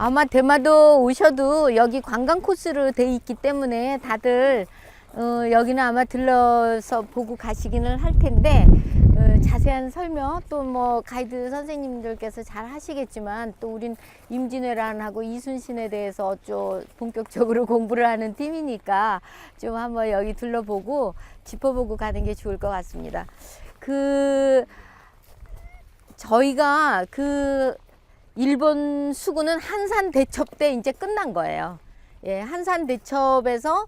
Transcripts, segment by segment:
아마 대마도 오셔도 여기 관광 코스로 돼 있기 때문에 다들 여기는 아마 들러서 보고 가시기는 할 텐데 자세한 설명 또 뭐 가이드 선생님들께서 잘 하시겠지만 또 우린 임진왜란하고 이순신에 대해서 좀 본격적으로 공부를 하는 팀이니까 좀 한번 여기 둘러보고 짚어보고 가는 게 좋을 것 같습니다. 저희가 일본 수군은 한산 대첩 때 이제 끝난 거예요. 예, 한산 대첩에서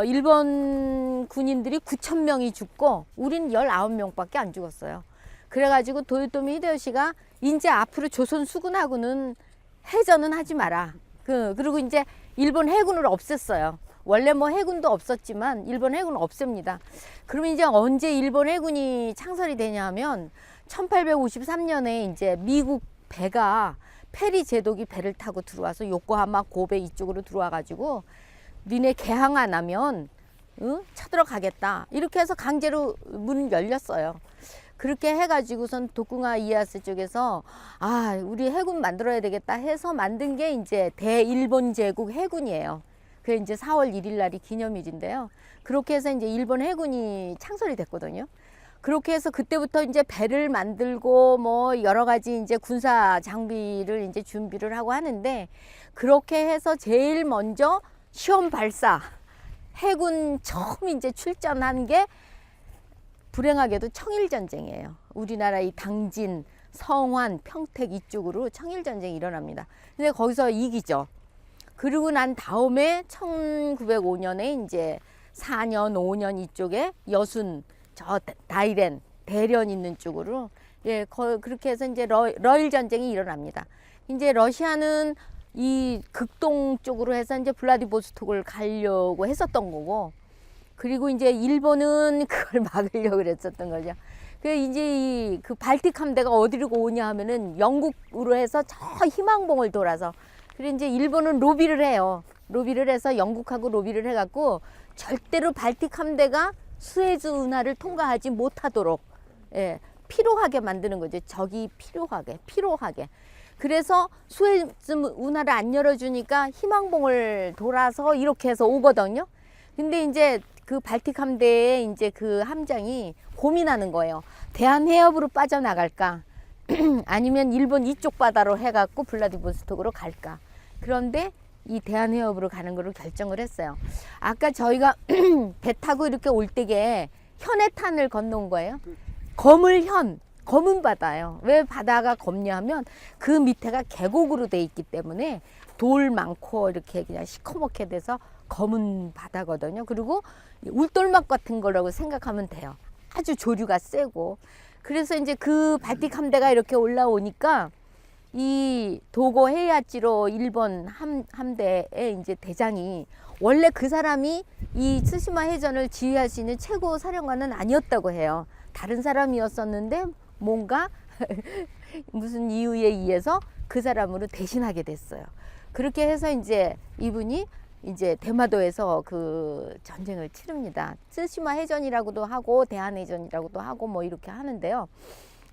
일본 군인들이 9,000명이 죽고 우린 19명밖에 안 죽었어요. 그래가지고 도요토미 히데요시가 이제 앞으로 조선 수군하고는 해전은 하지 마라. 그리고 이제 일본 해군을 없앴어요. 원래 뭐 해군도 없었지만 일본 해군을 없앱니다. 그러면 이제 언제 일본 해군이 창설이 되냐면 1853년에 이제 미국 배가 페리 제독이 배를 타고 들어와서 요코하마 고베 이쪽으로 들어와 가지고 니네 개항 안 하면 쳐들어가겠다 이렇게 해서 강제로 문을 열렸어요. 그렇게 해가지고선 도쿠가 이에야스 쪽에서 우리 해군 만들어야 되겠다 해서 만든 게 이제 대일본 제국 해군이에요. 그게 이제 4월 1일 날이 기념일인데요. 그렇게 해서 이제 일본 해군이 창설이 됐거든요. 그렇게 해서 그때부터 이제 배를 만들고 뭐 여러 가지 이제 군사 장비를 이제 준비를 하고 하는데 그렇게 해서 제일 먼저 시험 발사 해군 처음 이제 출전한 게 불행하게도 청일전쟁이에요. 우리나라 이 당진, 성완, 평택 이쪽으로 청일전쟁이 일어납니다. 근데 거기서 이기죠. 그리고 난 다음에 1905년에 이제 4년, 5년 이쪽에 여순, 저 다이렌, 대련 있는 쪽으로 그렇게 해서 이제 러일 전쟁이 일어납니다. 이제 러시아는 이 극동 쪽으로 해서 이제 블라디보스톡을 가려고 했었던 거고, 그리고 이제 일본은 그걸 막으려고 그랬었던 거죠. 그 이제 그 발틱 함대가 어디로 오냐 하면은 영국으로 해서 저 희망봉을 돌아서, 그리고 이제 일본은 로비를 해요. 로비를 해서 영국하고 로비를 해갖고 절대로 발틱 함대가 수에즈 운하를 통과하지 못하도록 피로하게 만드는 거죠. 적이 피로하게. 그래서 수에즈 운하를 안 열어주니까 희망봉을 돌아서 이렇게 해서 오거든요. 근데 이제 그 발틱 함대의 이제 그 함장이 고민하는 거예요. 대한해협으로 빠져나갈까? 아니면 일본 이쪽 바다로 해갖고 블라디보스톡으로 갈까? 그런데 이 대한해협으로 가는 거를 결정을 했어요. 아까 저희가 배 타고 이렇게 올 때게 현해탄을 건너온 거예요. 검은 바다예요. 왜 바다가 검냐 하면 그 밑에가 계곡으로 돼 있기 때문에 돌 많고 이렇게 그냥 시커멓게 돼서 검은 바다거든요. 그리고 울돌막 같은 거라고 생각하면 돼요. 아주 조류가 세고. 그래서 이제 그 발틱 함대가 이렇게 올라오니까 이 도고 헤이하치로 일본 함대의 이제 대장이, 원래 그 사람이 이 트시마 해전을 지휘할 수 있는 최고 사령관은 아니었다고 해요. 다른 사람이었었는데 뭔가 무슨 이유에 의해서 그 사람으로 대신하게 됐어요. 그렇게 해서 이제 이분이 이제 대마도에서 그 전쟁을 치릅니다. 트시마 해전이라고도 하고 대한해전이라고도 하고 뭐 이렇게 하는데요.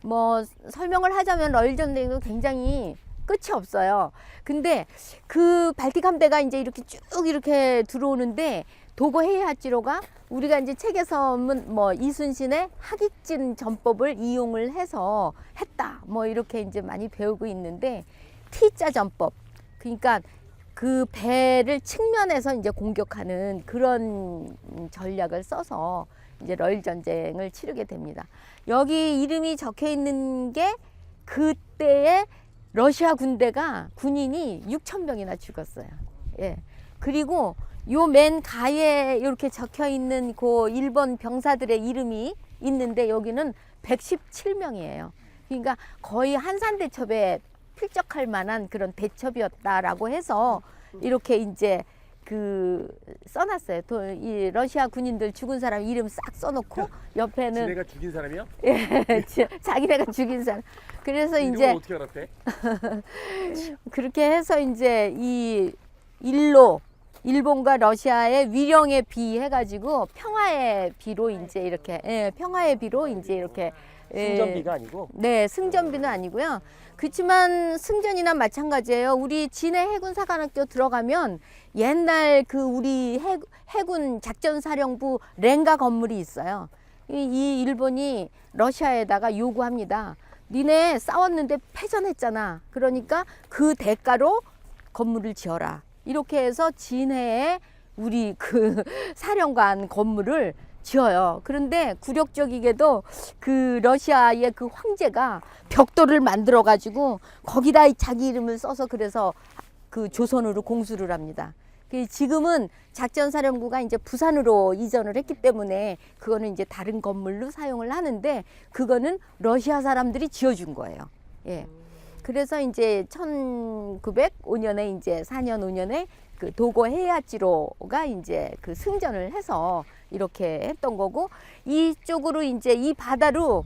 뭐 설명을 하자면 러일 전쟁도 굉장히 끝이 없어요. 근데 그 발틱 함대가 이제 이렇게 쭉 이렇게 들어오는데 도고 헤이하치로가 우리가 이제 책에서는 뭐 이순신의 하깃진 전법을 이용을 해서 했다 뭐 이렇게 이제 많이 배우고 있는데, T자 전법, 그러니까 그 배를 측면에서 이제 공격하는 그런 전략을 써서 이제 러일 전쟁을 치르게 됩니다. 여기 이름이 적혀 있는 게 그때의 러시아 군인이 6,000명이나 죽었어요. 그리고 요 맨 가에 이렇게 적혀 있는 그 일본 병사들의 이름이 있는데 여기는 117명이에요. 그러니까 거의 한산대첩에 필적할 만한 그런 대첩이었다라고 해서 이렇게 이제 써놨어요. 이 러시아 군인들 죽은 사람 이름 싹 써놓고 옆에는 지네가 죽인 사람이요? 자기네가 죽인 사람. 그래서 이제 어떻게 알았대? 그렇게 해서 이제 이 일본과 러시아의 위령에 비해가지고 평화의 비로 이제 이렇게 평화의 비로 이제 이렇게 승전비가 아니고. 네, 승전비는 아니고요. 그렇지만 승전이나 마찬가지예요. 우리 진해 해군사관학교 들어가면 옛날 그 우리 해군 작전사령부 랭가 건물이 있어요. 이 일본이 러시아에다가 요구합니다. 니네 싸웠는데 패전했잖아. 그러니까 그 대가로 건물을 지어라. 이렇게 해서 진해에 우리 그 사령관 건물을 지어요. 그런데 굴욕적이게도 그 러시아의 그 황제가 벽돌을 만들어 가지고 거기다 자기 이름을 써서 그래서 그 조선으로 공수를 합니다. 지금은 작전사령부가 이제 부산으로 이전을 했기 때문에 그거는 이제 다른 건물로 사용을 하는데 그거는 러시아 사람들이 지어준 거예요. 예. 그래서 이제 1905년에 이제 4년 5년에 그 도고 헤이하치로가 이제 그 승전을 해서 이렇게 했던 거고, 이쪽으로 이제 이 바다로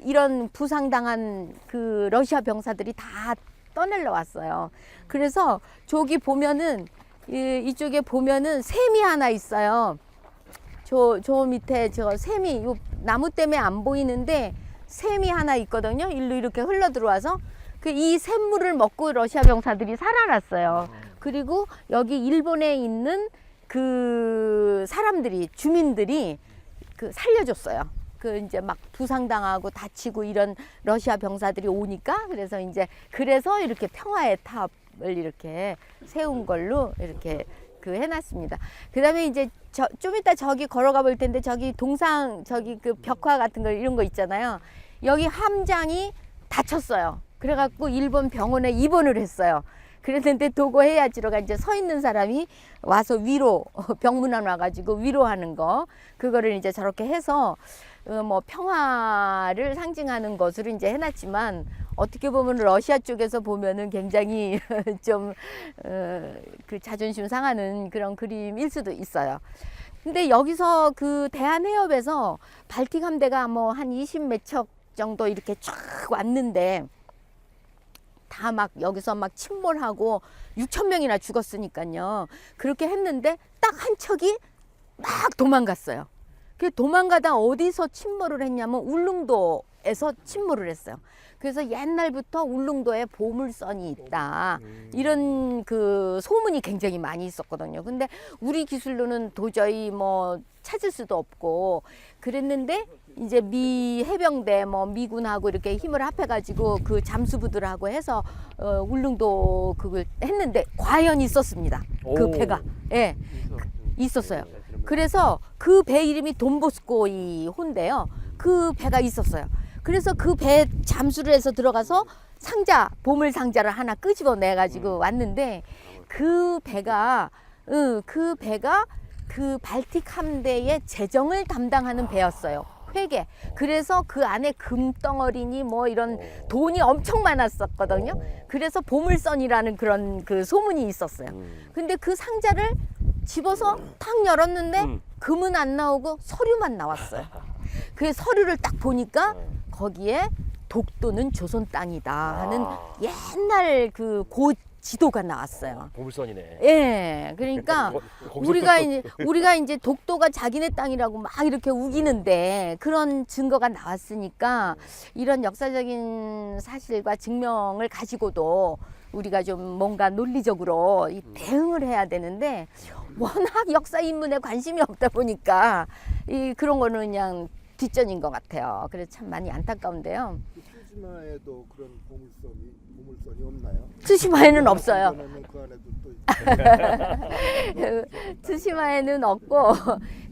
이런 부상당한 그 러시아 병사들이 다 떠내려 왔어요. 그래서 저기 보면은 이쪽에 보면은 샘이 하나 있어요. 저 밑에 저 샘이 요 나무 때문에 안 보이는데 샘이 하나 있거든요. 일로 이렇게 흘러 들어와서 이 샘물을 먹고 러시아 병사들이 살아났어요. 그리고 여기 일본에 있는 그 사람들이 주민들이 그 살려줬어요. 그 이제 막 부상당하고 다치고 이런 러시아 병사들이 오니까 그래서 이렇게 평화의 탑을 이렇게 세운 걸로 이렇게 그 해놨습니다. 그다음에 이제 좀 이따 저기 걸어가 볼 텐데 저기 저기 그 벽화 같은 거 이런 거 있잖아요. 여기 함장이 다쳤어요. 그래갖고 일본 병원에 입원을 했어요. 그랬는데 도고 헤이하치로가 이제 서 있는 사람이 와서 병문안 와가지고 위로하는 거, 그거를 이제 저렇게 해서 뭐 평화를 상징하는 것으로 이제 해놨지만, 어떻게 보면 러시아 쪽에서 보면은 굉장히 좀 그 자존심 상하는 그런 그림일 수도 있어요. 근데 여기서 그 대한해협에서 발틱 함대가 뭐 한 20몇 척 정도 이렇게 쫙 왔는데 다 막 여기서 막 침몰하고 6,000명이나 죽었으니까요. 그렇게 했는데 딱 한 척이 막 도망갔어요. 그 도망가다 어디서 침몰을 했냐면 울릉도에서 침몰을 했어요. 그래서 옛날부터 울릉도에 보물선이 있다, 이런 그 소문이 굉장히 많이 있었거든요. 근데 우리 기술로는 도저히 뭐 찾을 수도 없고 그랬는데, 이제 미 해병대 뭐 미군하고 이렇게 힘을 합해가지고 그 잠수부들하고 해서 울릉도 그걸 했는데 과연 있었습니다. 그 배가 있었어요. 그래서 그 배 이름이 돈보스코이 호인데요. 그 배가 있었어요. 그래서 그 배 잠수를 해서 들어가서 보물 상자를 하나 끄집어내 가지고 왔는데, 그 배가 그 발틱 함대의 재정을 담당하는 배였어요. 회계. 그래서 그 안에 금덩어리니 뭐 이런 돈이 엄청 많았었거든요. 그래서 보물선이라는 그런 그 소문이 있었어요. 근데 그 상자를 집어서 탁 열었는데 금은 안 나오고 서류만 나왔어요. 그 서류를 딱 보니까 거기에 독도는 조선 땅이다 하는 옛날 그 지도가 나왔어요. 보물선이네. 예, 그러니까 우리가 이제 독도가 자기네 땅이라고 막 이렇게 우기는데 그런 증거가 나왔으니까 이런 역사적인 사실과 증명을 가지고도 우리가 좀 뭔가 논리적으로 대응을 해야 되는데, 워낙 역사 인문에 관심이 없다 보니까 그런 거는 그냥 뒷전인 것 같아요. 그래서 참 많이 안타까운데요. 츠시마에도 그런 보물선이 없나요? 츠시마에는 없어요. 그 안에도 또 츠시마에는 없고,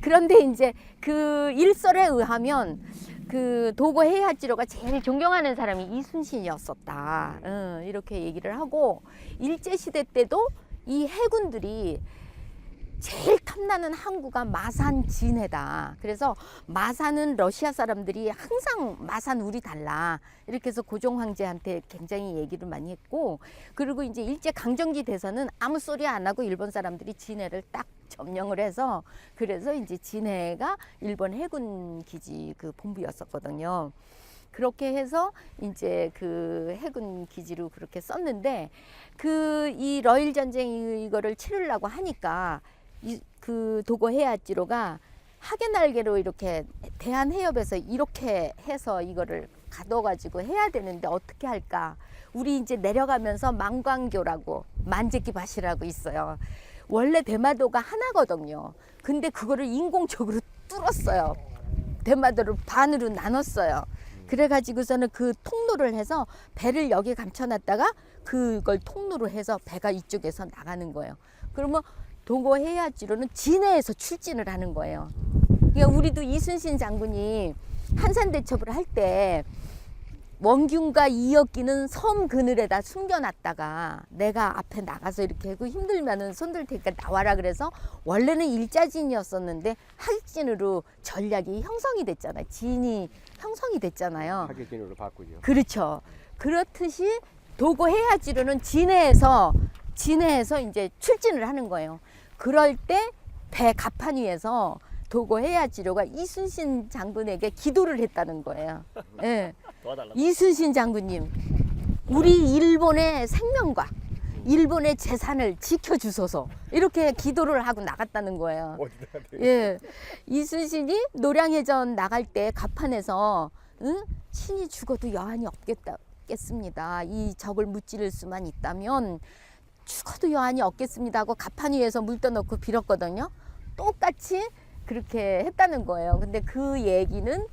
그런데 이제 그 일설에 의하면 그 도고 헤이하치로가 제일 존경하는 사람이 이순신이었었다, 이렇게 얘기를 하고, 일제시대 때도 이 해군들이 제일 탐나는 항구가 마산 진해다. 그래서 마산은 러시아 사람들이 항상 마산 우리 달라, 이렇게 해서 고종 황제한테 굉장히 얘기를 많이 했고, 그리고 이제 일제 강점기 돼서는 아무 소리 안 하고 일본 사람들이 진해를 딱 점령을 해서, 그래서 이제 진해가 일본 해군 기지 그 본부였었거든요. 그렇게 해서 이제 그 해군 기지로 그렇게 썼는데, 이 러일 전쟁 이거를 치르려고 하니까 그 도고 헤이하치로가 하계날개로 이렇게 대한해협에서 이렇게 해서 이거를 가둬가지고 해야 되는데 어떻게 할까? 우리 이제 내려가면서 망광교라고 만제기밭이라고 있어요. 원래 대마도가 하나거든요. 근데 그거를 인공적으로 뚫었어요. 대마도를 반으로 나눴어요. 그래가지고서는 그 통로를 해서 배를 여기 감춰놨다가 그걸 통로로 해서 배가 이쪽에서 나가는 거예요. 그러면 도고 해야지로는 진해에서 출진을 하는 거예요. 그러니까 우리도 이순신 장군이 한산대첩을 할 때 원균과 이역기는 섬 그늘에다 숨겨놨다가 내가 앞에 나가서 이렇게 하고 힘들면은 손들 테니까 나와라 그래서 원래는 일자진이었었는데 하객진으로 전략이 형성이 됐잖아요. 진이 형성이 됐잖아요. 하객진으로 바꾸죠. 그렇죠. 그렇듯이 도고 해야지로는 진해에서 이제 출진을 하는 거예요. 그럴 때 배 갑판 위에서 도고 해야지로가 이순신 장군에게 기도를 했다는 거예요. 예. 이순신 장군님, 우리 일본의 생명과 일본의 재산을 지켜주소서 이렇게 기도를 하고 나갔다는 거예요. 예, 이순신이 노량해전 나갈 때 갑판에서 응? 신이 죽어도 여한이 없겠습니다. 이 적을 무찌를 수만 있다면 죽어도 여한이 없겠습니다 하고 갑판 위에서 물 떠넣고 빌었거든요. 똑같이 그렇게 했다는 거예요. 근데 그 얘기는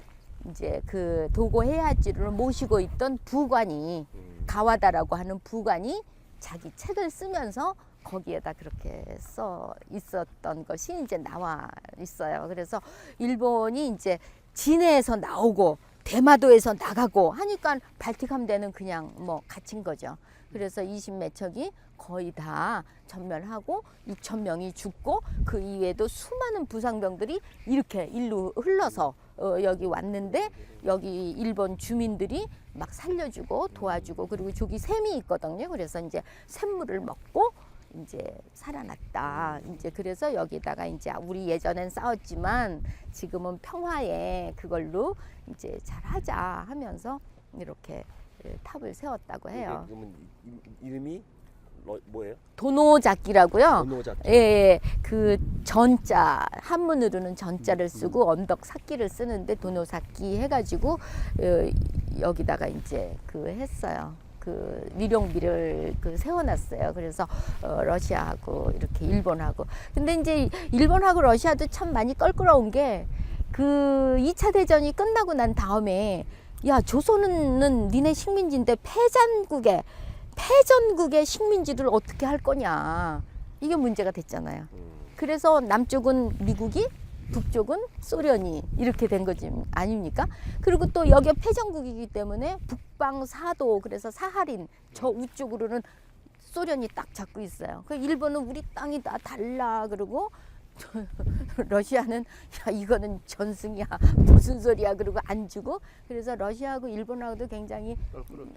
이제 그 도고 해야지를 모시고 있던 부관이 가와다라고 하는 부관이 자기 책을 쓰면서 거기에다 그렇게 써 있었던 것이 이제 나와 있어요. 그래서 일본이 이제 진해에서 나오고 대마도에서 나가고 하니까 발틱 함대는 그냥 뭐 갇힌 거죠. 그래서 20몇 척이 거의 다 전멸하고 6천 명이 죽고 그 이외에도 수많은 부상병들이 이렇게 일로 흘러서 여기 왔는데 여기 일본 주민들이 막 살려주고 도와주고 그리고 저기 샘이 있거든요. 그래서 이제 샘물을 먹고 이제 살아났다. 이제 그래서 여기다가 이제 우리 예전엔 싸웠지만 지금은 평화에 그걸로 이제 잘하자 하면서 이렇게 탑을 세웠다고 해요. 그러면 이름이 뭐예요? 도노자키라고요. 도노자키. 예, 그 전자 한문으로는 전자를 쓰고 언덕 사키를 쓰는데 도노사키 해가지고 여기다가 이제 그 했어요. 그 위령비를 그 세워놨어요. 그래서 러시아하고 이렇게 일본하고. 근데 이제 일본하고 러시아도 참 많이 껄끄러운 게 그 2차 대전이 끝나고 난 다음에 야 조선은 니네 식민지인데 패전국의 식민지를 어떻게 할 거냐 이게 문제가 됐잖아요. 그래서 남쪽은 미국이 북쪽은 소련이 이렇게 된 거지 아닙니까? 그리고 또 여기 패전국이기 때문에 북방 사도 그래서 사하린 저 우쪽으로는 소련이 딱 잡고 있어요. 그 일본은 우리 땅이 다 달라 그러고 러시아는 야 이거는 전승이야 무슨 소리야 그러고 안 주고 그래서 러시아하고 일본하고도 굉장히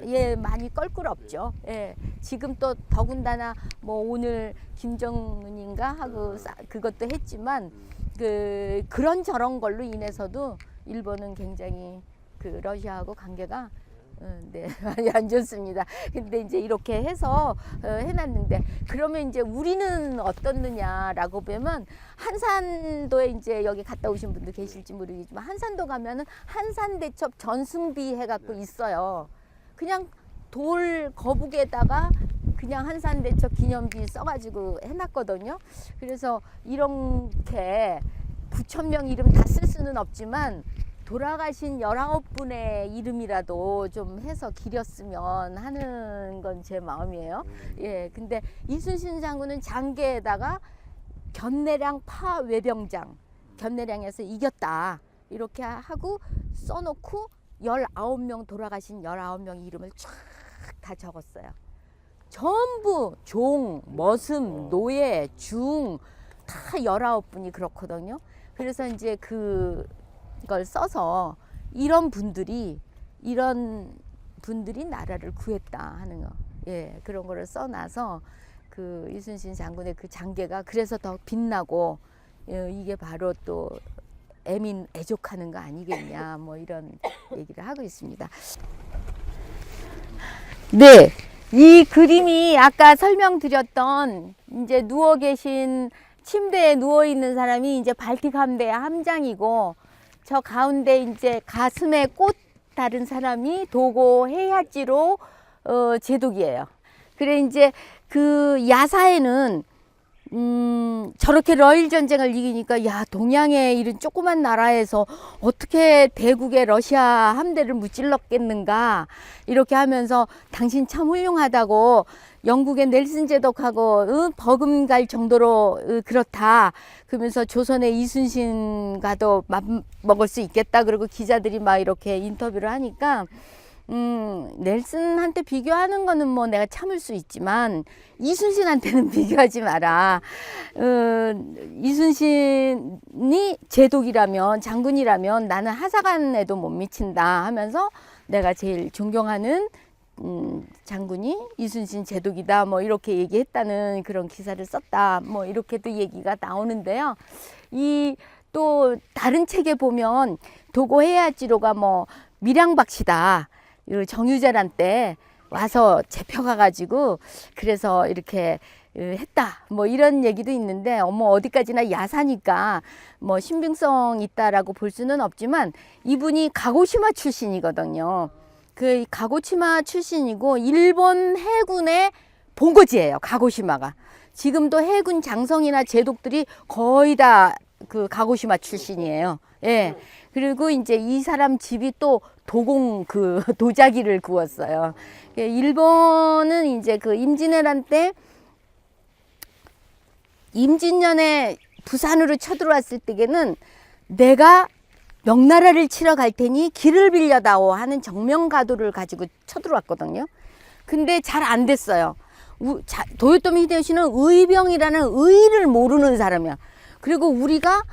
예 많이 껄끄럽죠. 예 지금 또 더군다나 뭐 오늘 김정은인가 하고 그것도 했지만 그런 저런 걸로 인해서도 일본은 굉장히 그 러시아하고 관계가 네, 많이 안 좋습니다. 근데 이제 이렇게 해서 해놨는데 그러면 이제 우리는 어떻느냐라고 보면 한산도에 이제 여기 갔다 오신 분도 계실지 모르겠지만 한산도 가면은 한산대첩 전승비 해갖고 있어요. 그냥 돌 거북에다가 그냥 한산대첩 기념비 써가지고 해놨거든요. 그래서 이렇게 9,000명 이름 다 쓸 수는 없지만 돌아가신 19분의 이름이라도 좀 해서 기렸으면 하는 건 제 마음이에요. 예, 근데 이순신 장군은 장계에다가 견내량 파 외병장, 견내량에서 이겼다. 이렇게 하고 써놓고 19명 돌아가신 19명 이름을 쫙 다 적었어요. 전부 종, 머슴, 노예, 중 다 19분이 그렇거든요. 그래서 이제 그걸 써서 이런 분들이 나라를 구했다 하는 거. 예, 그런 거를 써놔서 그 이순신 장군의 그 장계가 그래서 더 빛나고 이게 바로 또 애민 애족하는 거 아니겠냐 뭐 이런 얘기를 하고 있습니다. 네, 이 그림이 아까 설명드렸던 이제 누워 계신 침대에 누워 있는 사람이 이제 발틱 함대의 함장이고, 저 가운데 이제 가슴에 꽃 다른 사람이 도고 헤야지로 제독이에요. 그래 이제 그 야사에는 저렇게 러일 전쟁을 이기니까 야, 동양의 이런 조그만 나라에서 어떻게 대국의 러시아 함대를 무찔렀겠는가 이렇게 하면서 당신 참 훌륭하다고, 영국의 넬슨 제독하고 버금갈 정도로 그렇다 그러면서 조선의 이순신과도 맞먹을 수 있겠다 그러고 기자들이 막 이렇게 인터뷰를 하니까 넬슨한테 비교하는 거는 뭐 내가 참을 수 있지만 이순신한테는 비교하지 마라. 이순신이 제독이라면, 장군이라면 나는 하사관에도 못 미친다 하면서 내가 제일 존경하는 장군이 이순신 제독이다 뭐 이렇게 얘기했다는 그런 기사를 썼다 뭐 이렇게도 얘기가 나오는데요. 이 또 다른 책에 보면 도고 헤야지로가 뭐 밀양박씨다, 정유재란 때 와서 잡혀가 가지고 그래서 이렇게 했다 뭐 이런 얘기도 있는데, 어디까지나 야사니까 뭐 신빙성 있다라고 볼 수는 없지만 이분이 가고시마 출신이거든요. 그 가고시마 출신이고 일본 해군의 본거지예요, 가고시마가. 지금도 해군 장성이나 제독들이 거의 다 그 가고시마 출신이에요. 예. 그리고 이제 이 사람 집이 또 도공 그 도자기를 구웠어요. 일본은 이제 그 임진왜란 때 임진년에 부산으로 쳐들어왔을 때에는 내가 명나라를 치러 갈 테니 길을 빌려다오 하는 정명가도를 가지고 쳐들어왔거든요. 근데 잘 안 됐어요. 도요토미 히데요시는 의병이라는 의를 모르는 사람이야. 그리고 우리가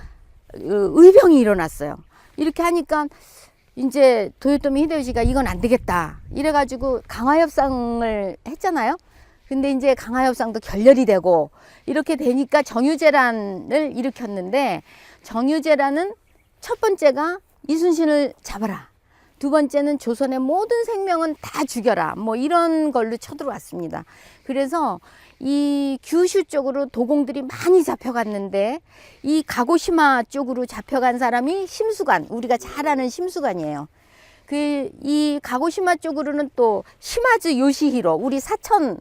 의병이 일어났어요. 이렇게 하니까 이제 도요토미 히데요시가 이건 안 되겠다 이래가지고 강화협상을 했잖아요. 근데 이제 강화협상도 결렬이 되고 이렇게 되니까 정유재란을 일으켰는데, 정유재란은 첫 번째가 이순신을 잡아라, 두 번째는 조선의 모든 생명은 다 죽여라 뭐 이런 걸로 쳐들어왔습니다. 그래서 이 규슈 쪽으로 도공들이 많이 잡혀갔는데 이 가고시마 쪽으로 잡혀간 사람이 심수관, 우리가 잘 아는 심수관이에요. 이 가고시마 쪽으로는 또 시마즈 요시히로, 우리 사천,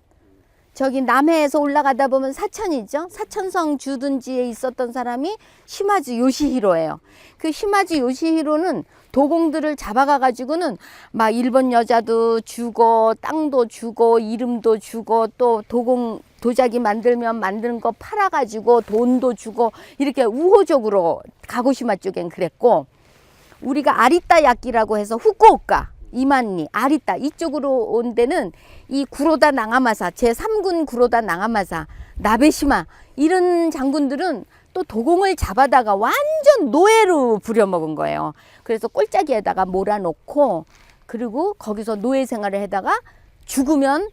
저기 남해에서 올라가다 보면 사천이죠. 사천성 주둔지에 있었던 사람이 시마즈 요시히로예요. 그 시마즈 요시히로는 도공들을 잡아가 가지고는 막 일본 여자도 주고 땅도 주고 이름도 주고 또 도자기 만들면 만드는 거 팔아 가지고 돈도 주고 이렇게 우호적으로 가고시마 쪽엔 그랬고, 우리가 아리따 야끼라고 해서 후쿠오카, 이만리, 아리따 이쪽으로 온 데는 이 구로다 나가마사, 제3군 구로다 나가마사, 나베시마 이런 장군들은 또 도공을 잡아다가 완전 노예로 부려먹은 거예요. 그래서 꼴짜기에다가 몰아놓고 그리고 거기서 노예 생활을 하다가 죽으면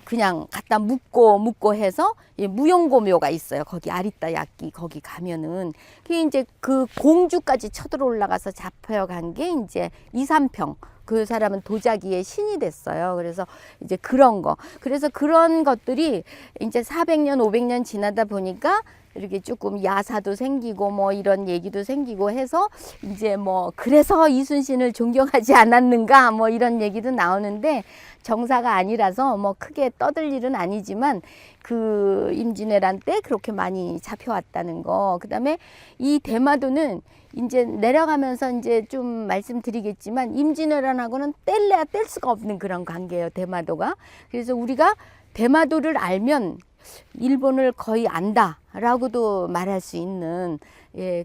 그냥 갖다 묻고 해서 무용고묘가 있어요. 거기 아리따 야끼 거기 가면은 그게 이제 그 공주까지 쳐들어 올라가서 잡혀간 게 이제 이삼평. 그 사람은 도자기의 신이 됐어요. 그래서 이제 그런 거. 그래서 그런 것들이 이제 400년, 500년 지나다 보니까 이렇게 조금 야사도 생기고 뭐 이런 얘기도 생기고 해서 이제 뭐 그래서 이순신을 존경하지 않았는가 뭐 이런 얘기도 나오는데, 정사가 아니라서 뭐 크게 떠들 일은 아니지만 그 임진왜란 때 그렇게 많이 잡혀왔다는 거. 그다음에 이 대마도는 이제 내려가면서 이제 좀 말씀드리겠지만 임진왜란하고는 뗄래야 뗄 수가 없는 그런 관계예요, 대마도가. 그래서 우리가 대마도를 알면 일본을 거의 안다라고도 말할 수 있는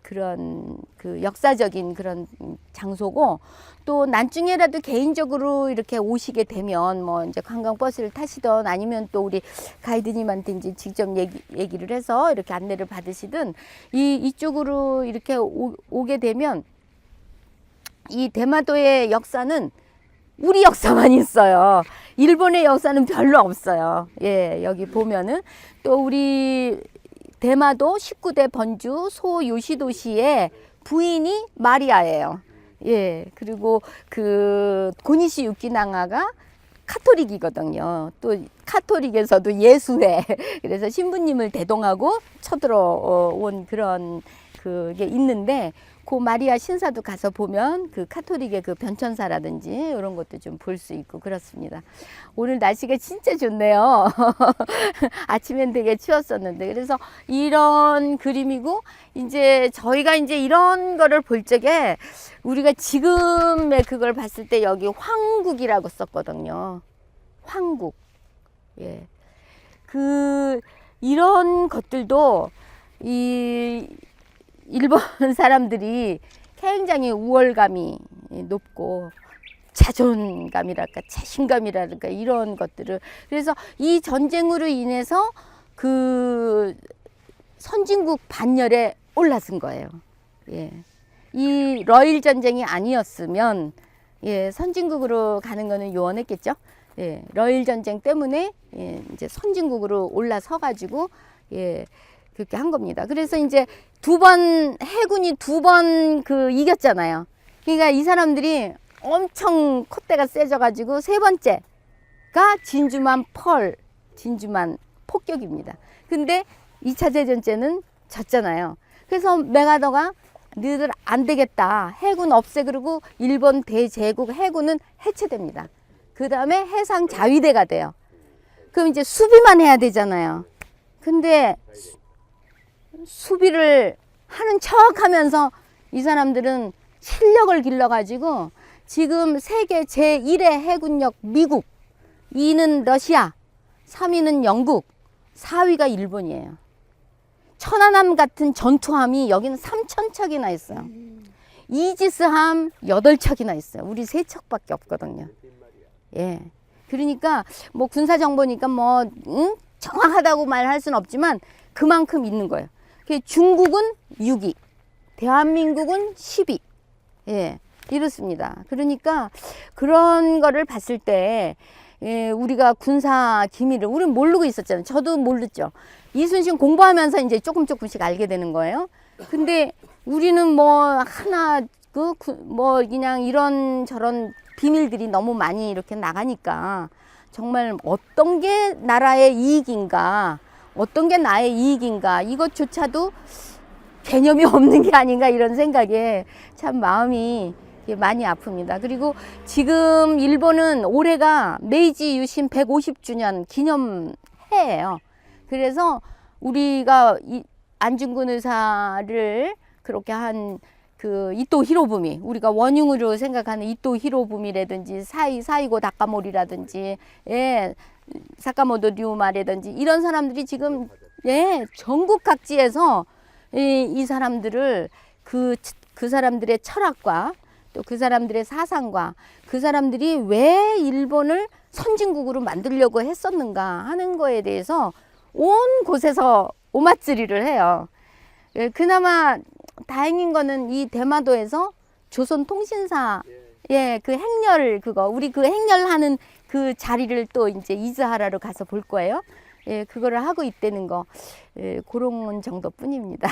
그런 그 역사적인 그런 장소고, 또 나중에라도 개인적으로 이렇게 오시게 되면 뭐 이제 관광버스를 타시던 아니면 또 우리 가이드님한테 이제 직접 얘기를 해서 이렇게 안내를 받으시든 이쪽으로 이렇게 오게 되면 이 대마도의 역사는 우리 역사만 있어요. 일본의 역사는 별로 없어요. 예, 여기 보면은 또 우리 대마도 19대 번주 소요시도시의 부인이 마리아예요. 예, 그리고 그 고니시 유키나가가 카톨릭이거든요. 또 카톨릭에서도 예수회 그래서 신부님을 대동하고 쳐들어온 그런 그게 있는데 그 마리아 신사도 가서 보면 그 카톨릭의 그 변천사라든지 이런 것도 좀 볼 수 있고 그렇습니다. 오늘 날씨가 진짜 좋네요. 아침엔 되게 추웠었는데 그래서 이런 그림이고 이제 저희가 이제 이런 거를 볼 적에 우리가 지금의 그걸 봤을 때 여기 황국이라고 썼거든요. 황국. 예. 이런 것들도 이 일본 사람들이 굉장히 우월감이 높고 자존감이랄까 자신감이랄까 이런 것들을 그래서 이 전쟁으로 인해서 그 선진국 반열에 올라선 거예요. 예. 이 러일 전쟁이 아니었으면 예, 선진국으로 가는 거는 요원했겠죠. 예, 러일 전쟁 때문에 예, 이제 선진국으로 올라서 가지고 예, 그렇게 한 겁니다. 그래서 이제 해군이 두 번 그 이겼잖아요. 그러니까 이 사람들이 엄청 콧대가 세져가지고 세 번째가 진주만 폭격입니다. 근데 2차 대전 때는 졌잖아요. 그래서 메가더가 너희들 안 되겠다. 해군 없애 그러고 일본 대제국 해군은 해체됩니다. 그 다음에 해상 자위대가 돼요. 그럼 이제 수비만 해야 되잖아요. 근데 수비를 하는 척 하면서 이 사람들은 실력을 길러가지고 지금 세계 제1의 해군력 미국, 2위는 러시아, 3위는 영국, 4위가 일본이에요. 천안함 같은 전투함이 여기는 3,000척이나 있어요. 이지스함 8척이나 있어요. 우리 3척밖에 없거든요. 예. 그러니까 뭐 군사 정보니까 뭐 정확하다고 말할 수는 없지만 그만큼 있는 거예요. 중국은 6위, 대한민국은 10위. 예, 이렇습니다. 그러니까 그런 거를 봤을 때 예, 우리가 군사 기밀을 우리는 모르고 있었잖아요. 저도 모르죠. 이순신 공부하면서 이제 조금씩 알게 되는 거예요. 근데 우리는 뭐 하나 뭐 그냥 이런 저런 비밀들이 너무 많이 이렇게 나가니까 정말 어떤 게 나라의 이익인가, 어떤 게 나의 이익인가 이것조차도 개념이 없는 게 아닌가 이런 생각에 참 마음이 많이 아픕니다. 그리고 지금 일본은 올해가 메이지 유신 150주년 기념해예요. 그래서 우리가 안중근 의사를 그렇게 한 그 이토 히로부미, 우리가 원흉으로 생각하는 이토 히로부미라든지 사이고 다카모리라든지 예, 사카모토 류마라든지 이런 사람들이 지금 예, 전국 각지에서 이 사람들을 그 사람들의 철학과 또 그 사람들의 사상과 그 사람들이 왜 일본을 선진국으로 만들려고 했었는가 하는 거에 대해서 온 곳에서 오마츠리를 해요. 예, 그나마 다행인 거는 이 대마도에서 조선통신사 예, 그 행렬 우리 그 행렬하는 그 자리를 또 이제 이즈하라로 가서 볼 거예요. 예, 그거를 하고 있다는 거 예, 그런 정도뿐입니다.